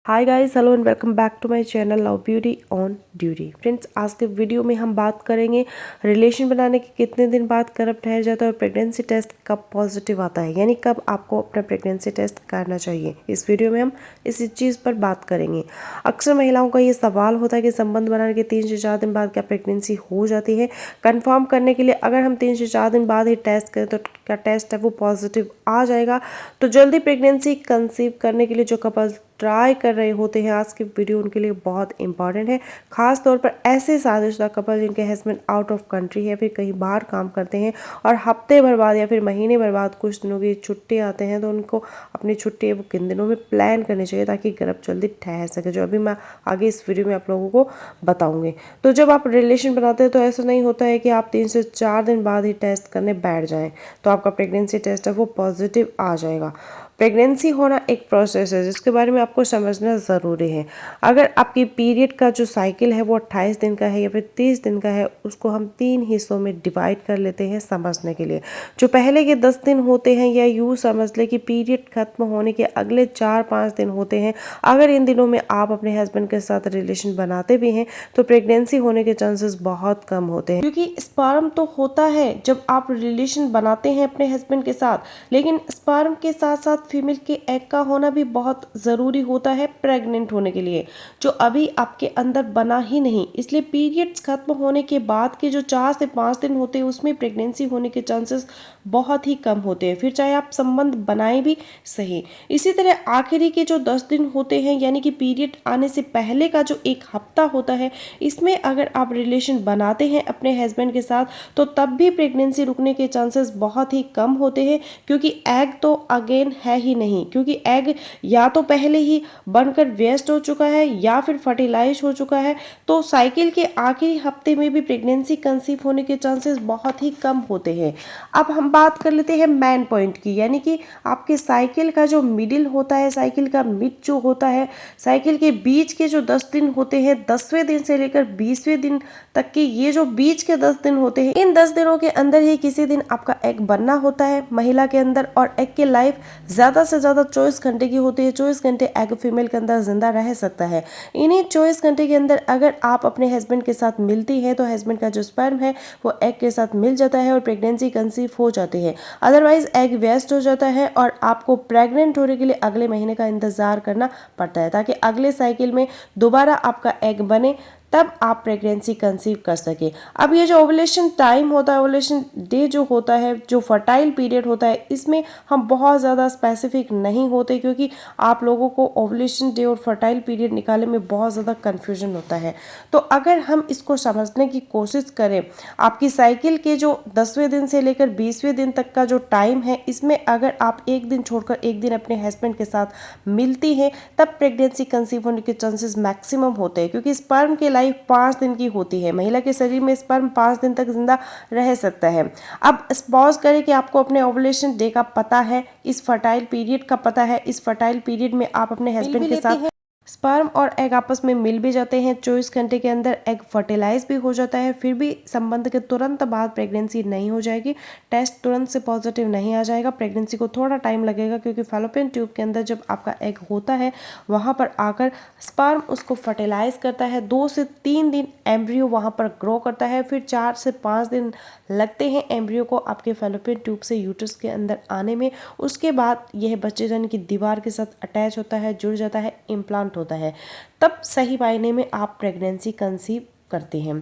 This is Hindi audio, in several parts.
Hi guys, hello and welcome back to my channel love beauty on duty. Friends, आज के वीडियो में हम बात करेंगे रिलेशन बनाने के कितने दिन बाद गर्भ ठहर जाता है और प्रेगनेंसी टेस्ट कब पॉजिटिव आता है, यानी कब आपको अपना प्रेगनेंसी टेस्ट करना चाहिए। इस वीडियो में हम इस चीज़ पर बात करेंगे। अक्सर महिलाओं का ये सवाल होता है कि संबंध बनाने के 3 से 4 दिन बाद क्या प्रेगनेंसी हो जाती है। कन्फर्म करने के लिए अगर हम 3 से 4 दिन बाद ही टेस्ट करें तो क्या टेस्ट है वो पॉजिटिव आ जाएगा। तो जल्दी प्रेगनेंसी कंसीव करने के लिए जो कपल ट्राई कर रहे होते हैं, आज की वीडियो उनके लिए बहुत इंपॉर्टेंट है। खास तौर पर ऐसे शादीशुदा कपल जिनके हस्बैंड आउट ऑफ कंट्री है, फिर कहीं बाहर काम करते हैं और हफ्ते भर बाद या फिर महीने भर बाद कुछ दिनों की छुट्टी आते हैं, तो उनको अपनी छुट्टी वो किन दिनों में प्लान करनी चाहिए ताकि गर्भ जल्दी ठहर सके, जो अभी मैं आगे इस वीडियो में आप लोगों को बताऊंगी। तो जब आप रिलेशन बनाते हैं तो ऐसा नहीं होता है कि आप 3 से 4 दिन बाद ही टेस्ट करने बैठ जाएं तो आपका प्रेगनेंसी टेस्ट है वो पॉजिटिव आ जाएगा। प्रेगनेंसी होना एक प्रोसेस है जिसके बारे में आपको समझना ज़रूरी है। अगर आपकी पीरियड का जो साइकिल है वो 28 दिन का है या फिर 30 दिन का है, उसको हम 3 हिस्सों में डिवाइड कर लेते हैं समझने के लिए। जो पहले के 10 दिन होते हैं, या यूँ समझ ले कि पीरियड खत्म होने के अगले 4-5 दिन होते हैं, अगर इन दिनों में आप अपने हस्बैंड के साथ रिलेशन बनाते भी हैं तो प्रेगनेंसी होने के चांसेस बहुत कम होते हैं, क्योंकि स्पर्म तो होता है जब आप रिलेशन बनाते हैं अपने हस्बैंड के साथ, लेकिन स्पर्म के साथ साथ फीमेल के एग का होना भी बहुत ज़रूरी होता है प्रेग्नेंट होने के लिए, जो अभी आपके अंदर बना ही नहीं। इसलिए पीरियड्स खत्म होने के बाद के जो 4 से 5 दिन होते हैं उसमें प्रेगनेंसी होने के चांसेस बहुत ही कम होते हैं, फिर चाहे आप संबंध बनाएं भी सही। इसी तरह आखिरी के जो 10 दिन होते हैं, यानी कि पीरियड आने से पहले का जो 1 हफ्ता होता है, इसमें अगर आप रिलेशन बनाते हैं अपने हस्बैंड के साथ तो तब भी प्रेगनेंसी रुकने के चांसेस बहुत ही कम होते हैं, क्योंकि एग तो अगेन है ही नहीं, क्योंकि एग या तो पहले ही बनकर वेस्ट हो चुका है या फिर फर्टिलाइज हो चुका है। तो साइकिल के आखिरी हफ्ते में भी प्रेगनेंसी कंसीव होने के चांसेस बहुत ही कम होते हैं। अब हम बात कर लेते हैं मेन पॉइंट की, यानी कि आपके साइकिल का जो मिडिल होता है, साइकिल का मिड जो होता है, साइकिल के बीच के जो 10 दिन होते हैं, 10वें दिन से लेकर 20वें दिन तक के ये जो बीच के 10 दिन होते हैं, इन 10 दिनों के अंदर ही किसी दिन आपका एग बनना होता है महिला के अंदर, और एग की लाइफ ज़्यादा से ज़्यादा 24 घंटे की होती है। 24 घंटे एग फीमेल के अंदर जिंदा रह सकता है। इन्हीं 24 घंटे के अंदर अगर आप अपने हस्बैंड के साथ मिलती है तो हस्बैंड का जो स्पर्म है वो एग के साथ मिल जाता है और प्रेगनेंसी कंसीव हो जाती है। अदरवाइज एग वेस्ट हो जाता है और आपको प्रेग्नेंट होने के लिए अगले महीने का इंतजार करना पड़ता है ताकि अगले साइकिल में दोबारा आपका एग बने, तब आप प्रेगनेंसी कंसीव कर सके। अब ये जो ओवुलेशन टाइम होता है, ओवुलेशन डे जो होता है, जो फर्टाइल पीरियड होता है, इसमें हम बहुत ज़्यादा स्पेसिफिक नहीं होते, क्योंकि आप लोगों को ओवुलेशन डे और फर्टाइल पीरियड निकालने में बहुत ज़्यादा कन्फ्यूजन होता है। तो अगर हम इसको समझने की कोशिश करें, आपकी साइकिल के जो 10वें दिन से लेकर 20वें दिन तक का जो टाइम है, इसमें अगर आप एक दिन छोड़कर एक दिन अपने हस्बैंड के साथ मिलती हैं तब प्रेगनेंसी कंसीव होने के चांसेस मैक्सिमम होते हैं, क्योंकि स्पर्म की लाइफ 5 दिन की होती है। महिला के शरीर में स्पर्म 5 दिन तक जिंदा रह सकता है। अब सपोज करें कि आपको अपने ओवुलेशन डे का पता है, इस फर्टाइल पीरियड का पता है, इस फर्टाइल पीरियड में आप अपने हस्बैंड के साथ स्पर्म और एग आपस में मिल भी जाते हैं, 24 घंटे के अंदर एग फर्टिलाइज भी हो जाता है, फिर भी संबंध के तुरंत बाद प्रेगनेंसी नहीं हो जाएगी, टेस्ट तुरंत से पॉजिटिव नहीं आ जाएगा, प्रेगनेंसी को थोड़ा टाइम लगेगा, क्योंकि फैलोपियन ट्यूब के अंदर जब आपका एग होता है वहाँ पर आकर स्पर्म उसको फर्टिलाइज करता है। 2 से 3 दिन एम्ब्रियो वहाँ पर ग्रो करता है, फिर 4 से 5 दिन लगते हैं एम्ब्रियो को आपके फैलोपियन ट्यूब से यूट्रस के अंदर आने में। उसके बाद यह बच्चेदानी की दीवार के साथ अटैच होता है, जुड़ जाता है, इम्प्लांट होता है, तब सही मायने में आप प्रेगनेंसी कंसीव करते हैं।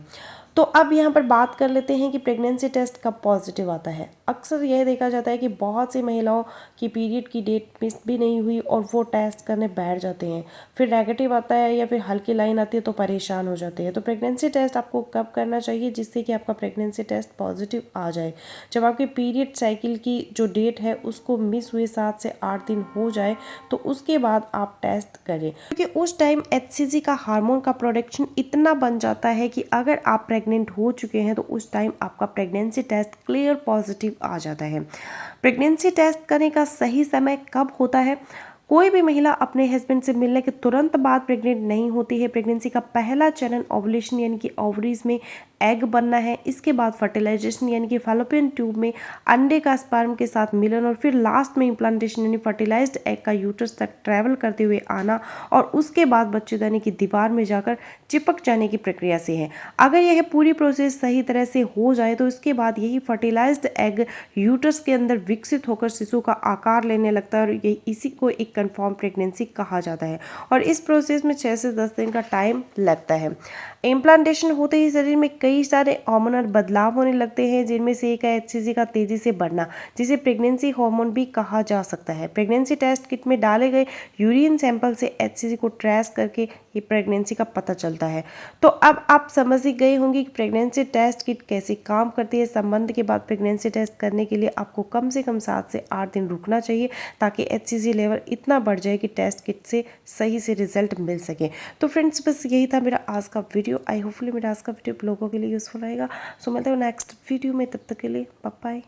तो अब यहाँ पर बात कर लेते हैं कि प्रेगनेंसी टेस्ट कब पॉजिटिव आता है। अक्सर यह देखा जाता है कि बहुत सी महिलाओं की पीरियड की डेट मिस भी नहीं हुई और वो टेस्ट करने बैठ जाते हैं, फिर नेगेटिव आता है या फिर हल्की लाइन आती है तो परेशान हो जाते हैं। तो प्रेगनेंसी टेस्ट आपको कब करना चाहिए जिससे कि आपका प्रेगनेंसी टेस्ट पॉजिटिव आ जाए? जब आपकी पीरियड साइकिल की जो डेट है उसको मिस हुए 7 से 8 दिन हो जाए तो उसके बाद आप टेस्ट करें, क्योंकि उस टाइम HCG का हार्मोन का प्रोडक्शन इतना बन जाता है कि अगर आप प्रेग्नेंट हो चुके हैं तो उस टाइम आपका प्रेगनेंसी टेस्ट क्लियर पॉजिटिव आ जाता है। प्रेगनेंसी टेस्ट करने का सही समय कब होता है? कोई भी महिला अपने हस्बैंड से मिलने के तुरंत बाद प्रेग्नेंट नहीं होती है। प्रेगनेंसी का पहला चरण ओवुलेशन यानी कि ओवरीज में एग बनना है, इसके बाद फर्टिलाइजेशन यानी कि फैलोपियन ट्यूब में अंडे का स्पर्म के साथ मिलन और फिर लास्ट में इम्प्लांटेशन यानी फर्टिलाइज्ड एग का यूट्रस तक ट्रैवल करते हुए आना और उसके बाद बच्चेदानी की दीवार में जाकर चिपक जाने की प्रक्रिया से है। अगर यह पूरी प्रोसेस सही तरह से हो जाए तो इसके बाद यही फर्टिलाइज्ड एग यूट्रस के अंदर विकसित होकर शिशु का आकार लेने लगता है और यही इसी को एक कन्फर्म प्रेगनेंसी कहा जाता है और इस प्रोसेस में 6 से 10 दिन का टाइम लगता है। इम्प्लांटेशन होते ही शरीर में कई सारे हार्मोनल बदलाव होने लगते हैं, जिनमें से एक है HCG का तेजी से बढ़ना, जिसे प्रेगनेंसी हार्मोन भी कहा जा सकता है। प्रेगनेंसी टेस्ट किट में डाले गए यूरिन सैंपल से HCG को ट्रेस करके ये प्रेगनेंसी का पता चलता है। तो अब आप समझ ही गए होंगे कि प्रेगनेंसी टेस्ट किट कैसे काम करती है। संबंध के बाद प्रेगनेंसी टेस्ट करने के लिए आपको कम से कम 7 से 8 दिन रुकना चाहिए ताकि HCG लेवल इतना बढ़ जाए कि टेस्ट किट से सही से रिजल्ट मिल सके। तो फ्रेंड्स बस यही था मेरा आज का वीडियो। आई होपफुली मेरा आज का वीडियो आप लोगों के लिए यूज़फुल रहेगा। सो मिलते हैं नेक्स्ट वीडियो में, तब तक के लिए बाय बाय।